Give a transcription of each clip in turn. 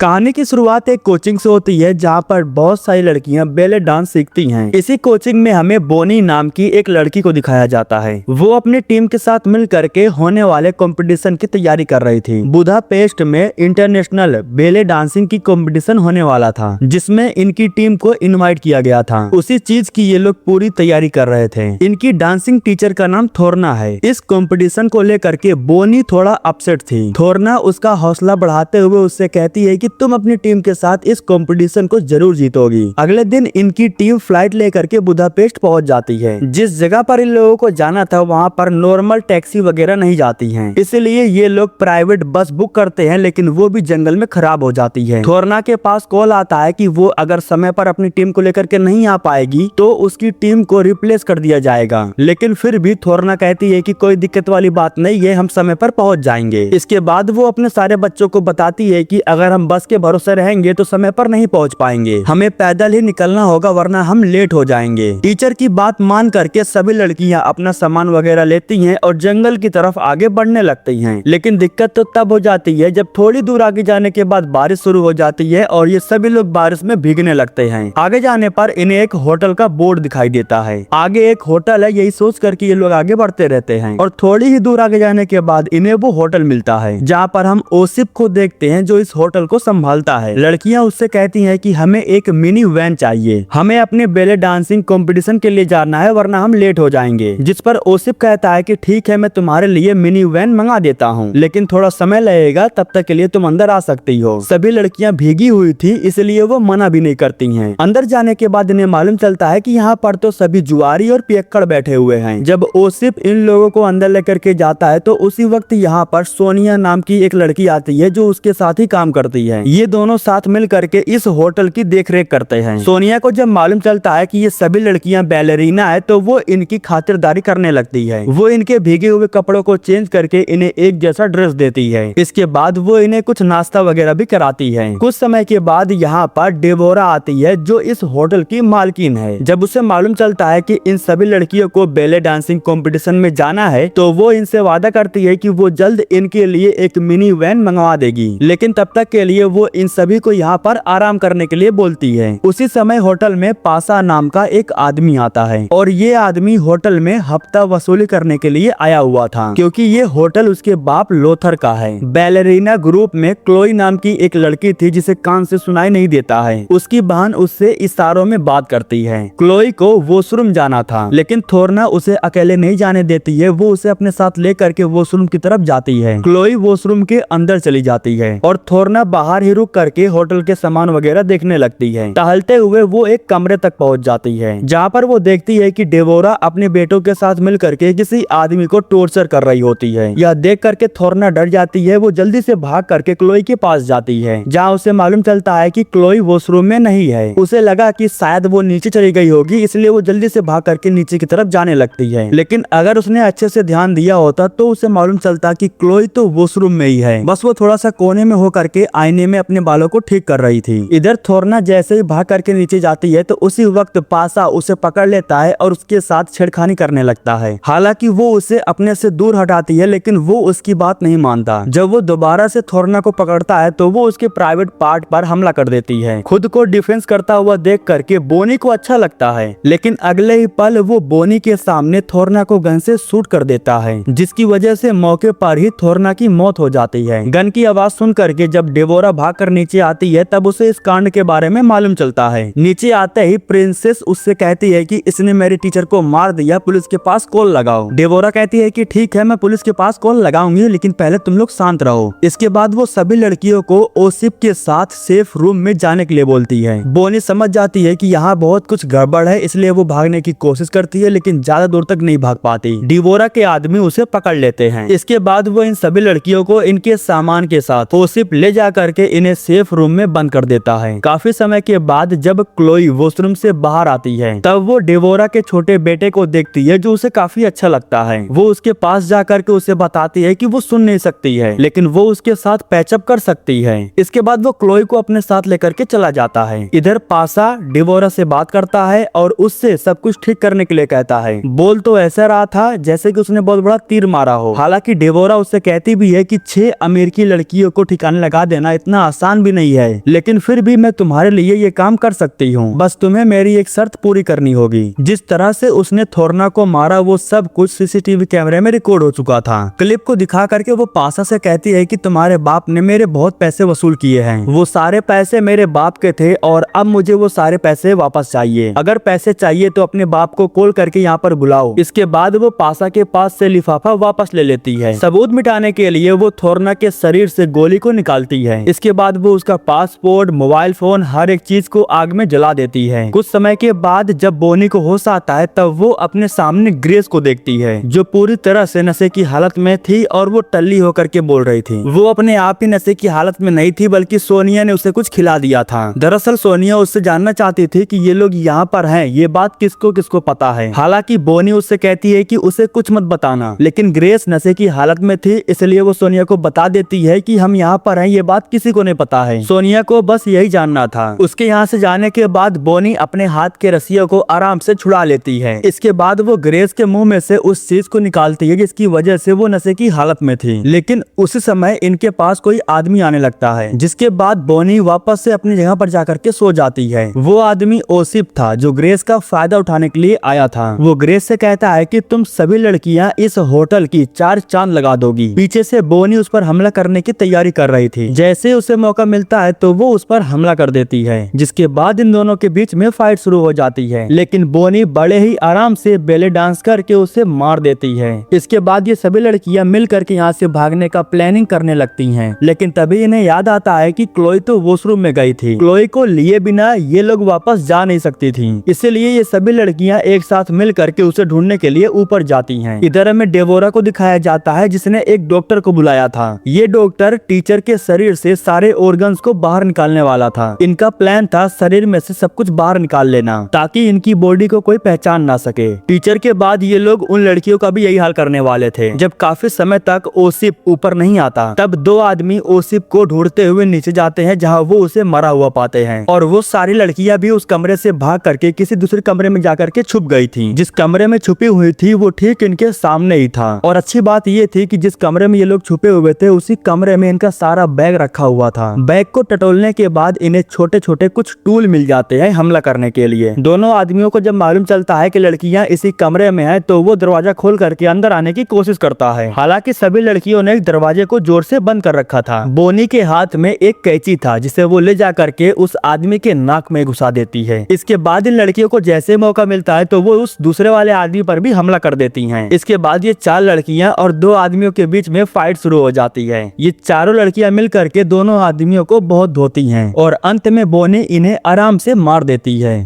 कहानी की शुरुआत एक कोचिंग से होती है जहाँ पर बहुत सारी लड़कियां बैले डांस सीखती हैं। इसी कोचिंग में हमें बोनी नाम की एक लड़की को दिखाया जाता है। वो अपनी टीम के साथ मिल करके होने वाले कंपटीशन की तैयारी कर रही थी। बुदापेस्ट में इंटरनेशनल बैले डांसिंग की कंपटीशन होने वाला था, जिसमें इनकी टीम को इनवाइट किया गया था। उसी चीज की ये लोग पूरी तैयारी कर रहे थे। इनकी डांसिंग टीचर का नाम थोरना है। इस कंपटीशन को लेकर के बोनी थोड़ा अपसेट थी। थोरना उसका हौसला बढ़ाते हुए उससे कहती है कि तुम अपनी टीम के साथ इस कंपटीशन को जरूर जीतोगी। अगले दिन इनकी टीम फ्लाइट लेकर के बुदापेस्ट पहुंच जाती है। जिस जगह पर इन लोगों को जाना था वहां पर नॉर्मल टैक्सी वगैरह नहीं जाती हैं, इसलिए ये लोग प्राइवेट बस बुक करते हैं, लेकिन वो भी जंगल में खराब हो जाती है। थोरना के पास कॉल आता है कि वो अगर समय पर अपनी टीम को लेकर के नहीं आ पाएगी तो उसकी टीम को रिप्लेस कर दिया जाएगा। लेकिन फिर भी थोरना कहती है कि कोई दिक्कत वाली बात नहीं है, हम समय पर पहुंच जाएंगे। इसके बाद वो अपने सारे बच्चों को बताती है कि अगर हम बस के भरोसे रहेंगे तो समय पर नहीं पहुंच पाएंगे, हमें पैदल ही निकलना होगा वरना हम लेट हो जाएंगे। टीचर की बात मान करके सभी लड़कियां अपना सामान वगैरह लेती हैं और जंगल की तरफ आगे बढ़ने लगती हैं। लेकिन दिक्कत तो तब हो जाती है जब थोड़ी दूर आगे जाने के बाद बारिश शुरू हो जाती है और ये सभी लोग बारिश में भीगने लगते हैं। आगे जाने पर इन्हें एक होटल का बोर्ड दिखाई देता है। आगे एक होटल है, यही सोच करके ये लोग आगे बढ़ते रहते हैं और थोड़ी ही दूर आगे जाने के बाद इन्हें वो होटल मिलता है, जहाँ पर हम ओसिफ को देखते हैं जो इस होटल को संभालता है। लड़कियां उससे कहती हैं कि हमें एक मिनी वैन चाहिए, हमें अपने बैले डांसिंग कंपटीशन के लिए जाना है वरना हम लेट हो जाएंगे। जिस पर ओसिफ कहता है कि ठीक है, मैं तुम्हारे लिए मिनी वैन मंगा देता हूँ, लेकिन थोड़ा समय लगेगा, तब तक के लिए तुम अंदर आ सकती हो। सभी लड़कियां भीगी हुई थी, इसलिए वो मना भी नहीं करती हैं। अंदर जाने के बाद इन्हें मालूम चलता है कि यहाँ पर तो सभी जुआरी और पियक्कड़ बैठे हुए हैं। जब ओसिफ इन लोगों को अंदर लेकर के जाता है तो उसी वक्त यहाँ पर सोनिया नाम की एक लड़की आती है जो उसके साथ ही काम करती है। ये दोनों साथ मिल करके इस होटल की देखरेख करते हैं। सोनिया को जब मालूम चलता है कि ये सभी लड़कियां बैलेरीना है तो वो इनकी खातिरदारी करने लगती है। वो इनके भीगे हुए कपड़ों को चेंज करके इन्हें एक जैसा ड्रेस देती है। इसके बाद वो इन्हें कुछ नाश्ता वगैरह भी कराती है। कुछ समय के बाद यहाँ पर डेबोरा आती है जो इस होटल की मालकिन है। जब उसे मालूम चलता है कि इन सभी लड़कियों को बैले डांसिंग कंपटीशन में जाना है तो वो इनसे वादा करती है कि वो जल्द इनके लिए एक मिनी वैन मंगवा देगी, लेकिन तब तक के लिए वो इन सभी को यहाँ पर आराम करने के लिए बोलती है। उसी समय होटल में पासा नाम का एक आदमी आता है और ये आदमी होटल में हफ्ता वसूली करने के लिए आया हुआ था, क्योंकि ये होटल उसके बाप लोथर का है। बैलेरीना ग्रुप में क्लोई नाम की एक लड़की थी जिसे कान से सुनाई नहीं देता है। उसकी बहन उससे इशारों में बात करती है। क्लोई को वॉशरूम जाना था, लेकिन थोरना उसे अकेले नहीं जाने देती है। वो उसे अपने साथ लेकर के वॉशरूम की तरफ जाती है। क्लोई वॉशरूम के अंदर चली जाती है और थोरना बाहर ही रुक करके होटल के सामान वगैरह देखने लगती है। टहलते हुए वो एक कमरे तक पहुंच जाती है, जहाँ पर वो देखती है कि डेबोरा अपने बेटों के साथ मिल करके किसी आदमी को टॉर्चर कर रही होती है। यह देख करके थोरना डर जाती है। वो जल्दी से भाग करके क्लोई के पास जाती है, जहाँ उसे मालूम चलता है कि क्लोई वॉशरूम में नहीं है। उसे लगा कि शायद वो नीचे चली गई होगी, इसलिए वो जल्दी से भाग करके नीचे की तरफ जाने लगती है। लेकिन अगर उसने अच्छे से ध्यान दिया होता तो उसे मालूम चलता कि क्लोई तो वॉशरूम में ही है, बस वो थोड़ा सा कोने में हो करके आईने में अपने बालों को ठीक कर रही थी। इधर थोरना जैसे ही भाग करके नीचे जाती है तो उसी वक्त पासा उसे पकड़ लेता है और उसके साथ छेड़खानी करने लगता है। हालांकि वो उसे अपने से दूर हटाती है, लेकिन वो उसकी बात नहीं मानता। जब वो दोबारा से थोरना को पकड़ता है तो वो उसके प्राइवेट पार्ट पर हमला कर देती है। खुद को डिफेंस करता हुआ देख करके बोनी को अच्छा लगता है, लेकिन अगले ही पल वो बोनी के सामने थोरना को गन से शूट कर देता है, जिसकी वजह से मौके पर ही थोरना की मौत हो जाती है। गन की आवाज सुन करके जब डेबोरा भागकर नीचे आती है तब उसे इस कांड के बारे में मालूम चलता है। नीचे आते ही प्रिंसेस उससे कहती है कि इसने मेरे टीचर को मार दिया, पुलिस के पास कॉल लगाओ। डेबोरा कहती है कि ठीक है, मैं पुलिस के पास कॉल लगाऊंगी, लेकिन पहले तुम लोग शांत रहो। इसके बाद वो सभी लड़कियों को ओसिफ के साथ सेफ रूम में जाने के लिए बोलती है। बोनी समझ जाती है कि यहाँ बहुत कुछ गड़बड़ है, इसलिए वो भागने की कोशिश करती है, लेकिन ज्यादा दूर तक नहीं भाग पाती। डेबोरा के आदमी उसे पकड़ लेते हैं। इसके बाद वो इन सभी लड़कियों को इनके सामान के साथ ओसिफ ले जा करके इन्हें सेफ रूम में बंद कर देता है। काफी समय के बाद जब क्लोई वॉशरूम से बाहर आती है तब वो डेबोरा के छोटे बेटे को देखती है जो उसे काफी अच्छा लगता है। वो उसके पास जा करके उसे बताती है कि वो सुन नहीं सकती है, लेकिन वो उसके साथ पैचअप कर सकती है। इसके बाद वो क्लोई को अपने साथ लेकर के चला जाता है। इधर पासा डेबोरा से बात करता है और उससे सब कुछ ठीक करने के लिए कहता है। बोल तो ऐसा रहा था जैसे कि उसने बहुत बड़ा तीर मारा हो। हालांकि डेबोरा उससे कहती भी है कि 6 अमेरिकी लड़कियों को ठिकाने लगा देना इतना इतना आसान भी नहीं है, लेकिन फिर भी मैं तुम्हारे लिए ये काम कर सकती हूँ। बस तुम्हें मेरी एक शर्त पूरी करनी होगी। जिस तरह से उसने थोरना को मारा वो सब कुछ सीसीटीवी कैमरे में रिकॉर्ड हो चुका था। क्लिप को दिखा करके वो पासा से कहती है कि तुम्हारे बाप ने मेरे बहुत पैसे वसूल किए हैं, वो सारे पैसे मेरे बाप के थे और अब मुझे वो सारे पैसे वापस चाहिए। अगर पैसे चाहिए तो अपने बाप को कॉल करके यहाँ पर बुलाओ। इसके बाद वो पासा के पास से लिफाफा वापस ले लेती है। सबूत मिटाने के लिए वो थोरना के शरीर से गोली को निकालती है। इसके बाद वो उसका पासपोर्ट, मोबाइल फोन, हर एक चीज को आग में जला देती है। कुछ समय के बाद जब बोनी को होश आता है तब वो अपने सामने ग्रेस को देखती है, जो पूरी तरह से नशे की हालत में थी और वो टल्ली होकर के बोल रही थी। वो अपने आप ही नशे की हालत में नहीं थी, बल्कि सोनिया ने उसे कुछ खिला दिया था। दरअसल सोनिया उससे जानना चाहती थी कि ये लोग यहाँ पर हैं, ये बात किसको किसको पता है। हालांकि बोनी उससे कहती है कि उसे कुछ मत बताना, लेकिन ग्रेस नशे की हालत में थी, इसलिए वो सोनिया को बता देती है कि हम यहाँ पर हैं, ये बात किसी को नहीं पता है। सोनिया को बस यही जानना था। उसके यहाँ से जाने के बाद बोनी अपने हाथ के रस्सियों को आराम से छुड़ा लेती है। इसके बाद वो ग्रेस के मुंह में से उस चीज को निकालती है जिसकी वजह से वो नशे की हालत में थी। लेकिन उसी समय इनके पास कोई आदमी आने लगता है, जिसके बाद बोनी वापस से अपनी जगह पर जाकर के सो जाती है। वो आदमी ओसिफ था, जो ग्रेस का फायदा उठाने के लिए आया था। वो ग्रेस से कहता है कि तुम सभी लड़कियां इस होटल की 4 चांद लगा दोगी। पीछे से बोनी उस पर हमला करने की तैयारी कर रही थी। जैसे उसे मौका मिलता है तो वो उस पर हमला कर देती है, जिसके बाद इन दोनों के बीच में फाइट शुरू हो जाती है। लेकिन बोनी बड़े ही आराम से बेले डांस करके उसे मार देती है। इसके बाद ये सभी लड़कियां मिल करके यहाँ से भागने का प्लानिंग करने लगती हैं। लेकिन तभी इन्हें याद आता है कि क्लोई तो वॉशरूम में गई थी। क्लोई को लिए बिना ये लोग वापस जा नहीं सकती थी, इसलिए ये सभी लड़कियां एक साथ मिल करके उसे ढूंढने के लिए ऊपर जाती हैं। इधर हमें डेबोरा को दिखाया जाता है, जिसने एक डॉक्टर को बुलाया था। ये डॉक्टर टीचर के शरीर से सारे ऑर्गन्स को बाहर निकालने वाला था। इनका प्लान था शरीर में से सब कुछ बाहर निकाल लेना, ताकि इनकी बॉडी को कोई पहचान ना सके। टीचर के बाद ये लोग उन लड़कियों का भी यही हाल करने वाले थे। जब काफी समय तक ओसिफ ऊपर नहीं आता, तब 2 आदमी ओसिफ को ढूंढते हुए नीचे जाते हैं, जहाँ वो उसे मरा हुआ पाते हैं। और वो सारी लड़कियां भी उस कमरे से भाग करके किसी दूसरे कमरे में जाकर के छुप गई थी। जिस कमरे में छुपी हुई थी वो ठीक इनके सामने ही था। और अच्छी बात ये थी कि जिस कमरे में ये लोग छुपे हुए थे उसी कमरे में इनका सारा बैग रखा हुआ था। बैग को टटोलने के बाद इन्हें छोटे छोटे कुछ टूल मिल जाते हैं हमला करने के लिए। दोनों आदमियों को जब मालूम चलता है कि लड़कियां इसी कमरे में है, तो वो दरवाजा खोल करके अंदर आने की कोशिश करता है। हालांकि सभी लड़कियों ने दरवाजे को जोर से बंद कर रखा था। बोनी के हाथ में एक कैंची था, जिसे वो ले जा करके उस आदमी के नाक में घुसा देती है। इसके बाद इन लड़कियों को जैसे मौका मिलता है तो वो उस दूसरे वाले आदमी पर भी हमला कर देती हैं। इसके बाद ये 4 लड़कियां और 2 आदमियों के बीच में फाइट शुरू हो जाती है। ये चारों लड़कियां मिल करके दोनों आदमियों को बहुत धोती हैं और अंत में बोनी इन्हें आराम से मार देती है।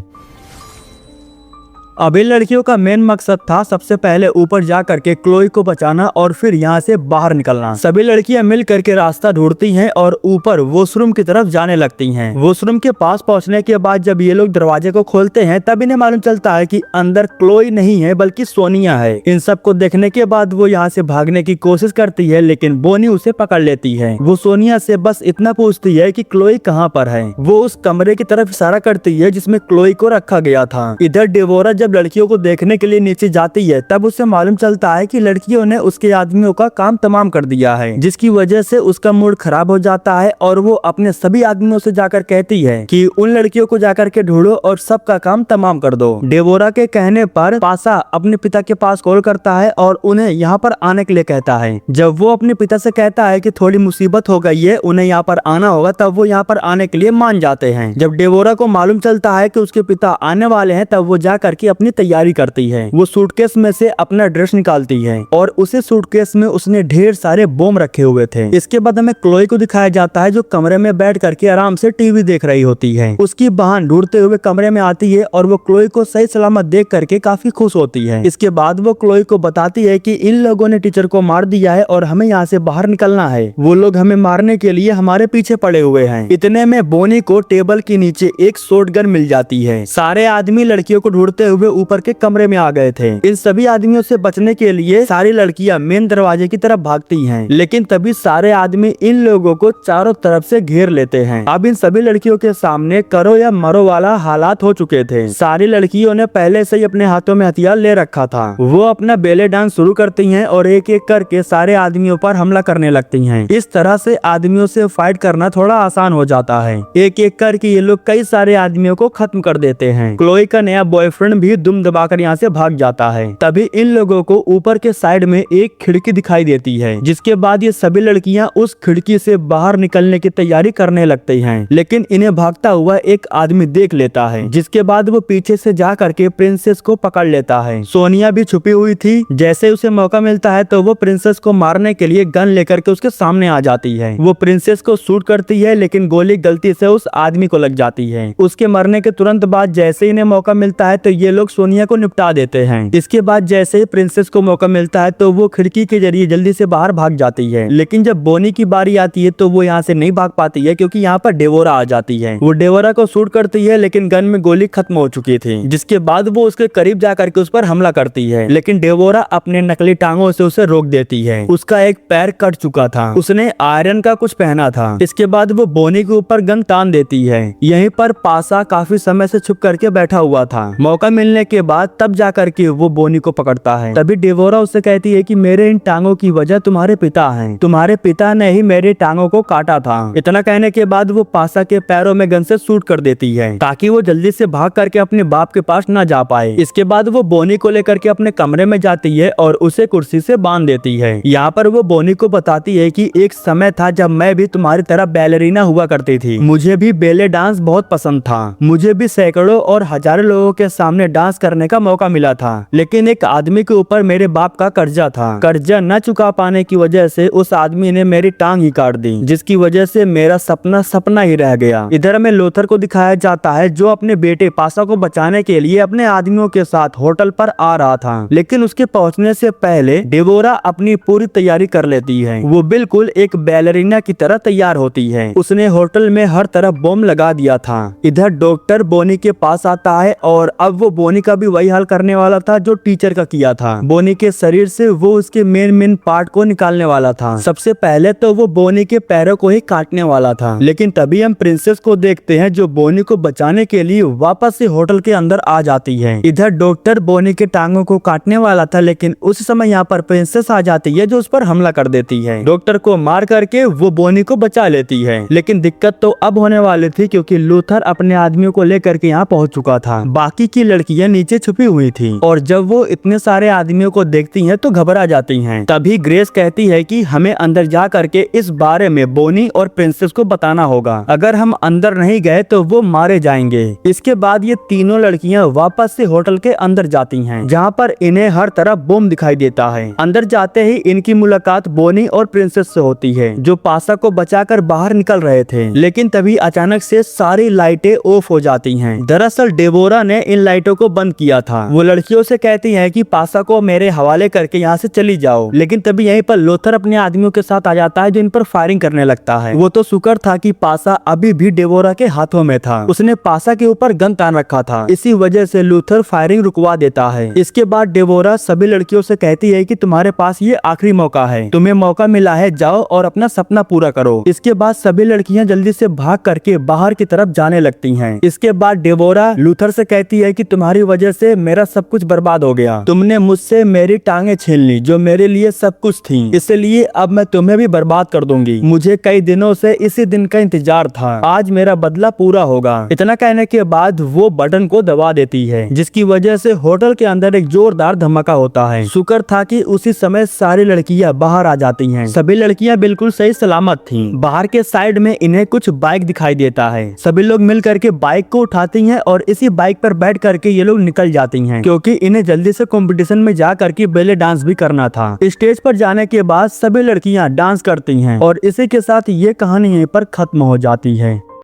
अब इन लड़कियों का मेन मकसद था सबसे पहले ऊपर जा करके क्लोई को बचाना और फिर यहाँ से बाहर निकलना। सभी लड़कियां मिल करके रास्ता ढूंढती हैं और ऊपर वॉशरूम की तरफ जाने लगती हैं। वॉशरूम के पास पहुंचने के बाद जब ये लोग दरवाजे को खोलते हैं, तब इन्हें मालूम चलता है कि अंदर क्लोई नहीं है बल्कि सोनिया है। इन सब को देखने के बाद वो यहाँ से भागने की कोशिश करती है, लेकिन बोनी उसे पकड़ लेती है। वो सोनिया से बस इतना पूछती है कि क्लोई कहाँ पर है। वो उस कमरे की तरफ इशारा करती है जिसमें क्लोई को रखा गया था। इधर डेबोरा जब लड़कियों को देखने के लिए नीचे जाती है, तब उसे मालूम चलता है कि लड़कियों ने उसके आदमियों का काम तमाम कर दिया है, जिसकी वजह से उसका मूड खराब हो जाता है और वो अपने सभी आदमियों से जाकर कहती है कि उन लड़कियों को जाकर के ढूंढो और सबका काम तमाम कर दो। डेबोरा के कहने पर पासा अपने पिता के पास कॉल करता है और उन्हें यहाँ पर आने के लिए कहता है। जब वो अपने पिता से कहता है कि थोड़ी मुसीबत हो गई है, उन्हें यहाँ पर आना होगा, तब वो यहाँ पर आने के लिए मान जाते हैं। जब डेबोरा को मालूम चलता है कि उसके पिता आने वाले हैं, तब वो जा करके अपनी तैयारी करती है। वो सूटकेस में से अपना ड्रेस निकालती है और उसे सूटकेस में उसने ढेर सारे बम रखे हुए थे। इसके बाद हमें क्लोई को दिखाया जाता है, जो कमरे में बैठ करके आराम से टीवी देख रही होती है। उसकी बहन ढूंढते हुए कमरे में आती है और वो क्लोई को सही सलामत देख करके काफी खुश होती है। इसके बाद वो क्लोई को बताती है कि इन लोगों ने टीचर को मार दिया है और हमें यहाँ से बाहर निकलना है। वो लोग हमें मारने के लिए हमारे पीछे पड़े हुए हैं। इतने में बोनी को टेबल के नीचे एक शॉटगन मिल जाती है। सारे आदमी लड़कियों को ढूंढते हुए हुए ऊपर के कमरे में आ गए थे। इन सभी आदमियों से बचने के लिए सारी लड़कियां मेन दरवाजे की तरफ भागती हैं, लेकिन तभी सारे आदमी इन लोगों को चारों तरफ से घेर लेते हैं। अब इन सभी लड़कियों के सामने करो या मरो वाला हालात हो चुके थे। सारी लड़कियों ने पहले से ही अपने हाथों में हथियार ले रखा था। वो अपना बेले डांस शुरू करती हैं और एक एक करके सारे आदमियों पर हमला करने लगती हैं। इस तरह से आदमियों से फाइट करना थोड़ा आसान हो जाता है। एक एक करके ये लोग कई सारे आदमियों को खत्म कर देते हैं। क्लोई का नया बॉयफ्रेंड भी दुम दबाकर यहाँ से भाग जाता है। तभी इन लोगों को ऊपर के साइड में एक खिड़की दिखाई देती है, जिसके बाद ये सभी लड़कियां उस खिड़की से बाहर निकलने की तैयारी करने लगती हैं। लेकिन इन्हें भागता हुआ एक आदमी देख लेता है, जिसके बाद वो पीछे से जा करके प्रिंसेस को पकड़ लेता है। सोनिया भी छुपी हुई थी। जैसे उसे मौका मिलता है तो वो प्रिंसेस को मारने के लिए गन लेकर के उसके सामने आ जाती है। वो प्रिंसेस को शूट करती है, लेकिन गोली गलती से उस आदमी को लग जाती है। उसके मरने के तुरंत बाद जैसे इन्हें मौका मिलता है तो ये लोग सोनिया को निपटा देते हैं। इसके बाद जैसे ही प्रिंसेस को मौका मिलता है तो वो खिड़की के जरिए जल्दी से बाहर भाग जाती है। लेकिन जब बोनी की बारी आती है तो वो यहाँ से नहीं भाग पाती है, क्योंकि यहाँ पर डेवोरा आ जाती है। वो डेवोरा को शूट करती है, लेकिन गन में गोली खत्म हो चुकी थी। जिसके बाद वो उसके करीब जाकर के उस पर हमला करती है, लेकिन डेवोरा अपने नकली टांगों से उसे रोक देती है। उसका एक पैर कट चुका था। उसने आयरन का कुछ पहना था। इसके बाद वो बोनी के ऊपर गन तान देती है। यहीं पर पासा काफी समय से छुप करके बैठा हुआ था। मौका मिलने के बाद तब जाकर के वो बोनी को पकड़ता है। तभी डेवोरा उससे कहती है कि मेरे इन टांगों की वजह तुम्हारे पिता हैं। तुम्हारे पिता ने ही मेरे टांगों को काटा था। इतना कहने के बाद वो पासा के पैरों में गन से शूट कर देती है, ताकि वो जल्दी से भाग करके अपने बाप के पास न जा पाए। इसके बाद वो बोनी को लेकर के अपने कमरे में जाती है और उसे कुर्सी से बांध देती है। यहाँ पर वो बोनी को बताती है कि एक समय था जब मैं भी तुम्हारी तरह बैलेरिना हुआ करती थी। मुझे भी बेले डांस बहुत पसंद था। मुझे भी सैकड़ों और हजारों लोगों के सामने डांस करने का मौका मिला था, लेकिन एक आदमी के ऊपर मेरे बाप का कर्जा था। कर्जा न चुका पाने की वजह से उस आदमी ने मेरी टांग ही काट दी, जिसकी वजह से मेरा सपना सपना ही रह गया। इधर में लोथर को दिखाया जाता है, जो अपने बेटे पासा को बचाने के लिए अपने आदमियों के साथ होटल पर आ रहा था। लेकिन उसके पहुंचने से पहले डेवोरा अपनी पूरी तैयारी कर लेती है। वो बिल्कुल एक बैलरीना की तरह तैयार होती है। उसने होटल में हर तरफ बम लगा दिया था। इधर डॉक्टर बोनी के पास आता है और अब वो बोनी का भी वही हाल करने वाला था जो टीचर का किया था। बोनी के शरीर से वो उसके मेन पार्ट को निकालने वाला था। सबसे पहले तो वो बोनी के पैरों को ही काटने वाला था, लेकिन तभी हम प्रिंसेस को देखते हैं, जो बोनी को बचाने के लिए वापस से होटल के अंदर आ जाती है। इधर डॉक्टर बोनी के टांगों को काटने वाला था, लेकिन उस समय यहाँ पर प्रिंसेस आ जाती है, जो उस पर हमला कर देती है। डॉक्टर को मार करके वो बोनी को बचा लेती है। लेकिन दिक्कत तो अब होने वाली थी, क्योंकि लूथर अपने आदमियों को लेकर के यहाँ पहुंच चुका था। बाकी की लड़कियां नीचे छुपी हुई थी, और जब वो इतने सारे आदमियों को देखती हैं तो घबरा जाती हैं। तभी ग्रेस कहती है कि हमें अंदर जा करके इस बारे में बोनी और प्रिंसेस को बताना होगा। अगर हम अंदर नहीं गए तो वो मारे जाएंगे। इसके बाद ये तीनों लड़कियां वापस से होटल के अंदर जाती हैं, जहाँ पर इन्हें हर तरफ बम दिखाई देता है। अंदर जाते ही इनकी मुलाकात बोनी और प्रिंसेस से होती है, जो पासा को बचाकर बाहर निकल रहे थे। लेकिन तभी अचानक से सारी लाइटें ऑफ हो जाती हैं। दरअसल डेवोरा ने इन लाइटों को बंद किया था। वो लड़कियों से कहती है कि पासा को मेरे हवाले करके यहाँ से चली जाओ। लेकिन तभी यहीं पर लोथर अपने आदमियों के साथ आ जाता है, जो इन पर फायरिंग करने लगता है। वो तो शुक्र था कि पासा अभी भी डेवोरा के हाथों में था। उसने पासा के ऊपर गन तान रखा था, इसी वजह से लूथर फायरिंग रुकवा देता है। इसके बाद डेवोरा सभी लड़कियों से कहती है कि तुम्हारे पास ये आखिरी मौका है, तुम्हें मौका मिला है, जाओ और अपना सपना पूरा करो। इसके बाद सभी लड़कियां जल्दी से भाग करके बाहर की तरफ जाने लगती हैं। इसके बाद डेवोरा लूथर से कहती है कि तुम्हारी वजह से मेरा सब कुछ बर्बाद हो गया। तुमने मुझसे मेरी टांगे छीन ली, जो मेरे लिए सब कुछ थी, इसलिए अब मैं तुम्हें भी बर्बाद कर दूंगी। मुझे कई दिनों से इसी दिन का इंतजार था, आज मेरा बदला पूरा होगा। इतना कहने के बाद वो बटन को दबा देती है, जिसकी वजह से होटल के अंदर एक जोरदार धमाका होता है। शुक्र था कि उसी समय सारी लड़कियां बाहर आ जाती हैं। सभी लड़कियां बिल्कुल सही सलामत थीं। बाहर के साइड में इन्हें कुछ बाइक दिखाई देता है। सभी लोग मिल करके बाइक को उठाती हैं और इसी बाइक पर बैठ करके ये लोग निकल जाती हैं, क्योंकि इन्हें जल्दी से कंपटीशन में जा करके बेले डांस भी करना था। स्टेज पर जाने के बाद सभी लड़कियां डांस करती हैं और इसी के साथ ये कहानी यहीं पर खत्म हो जाती है।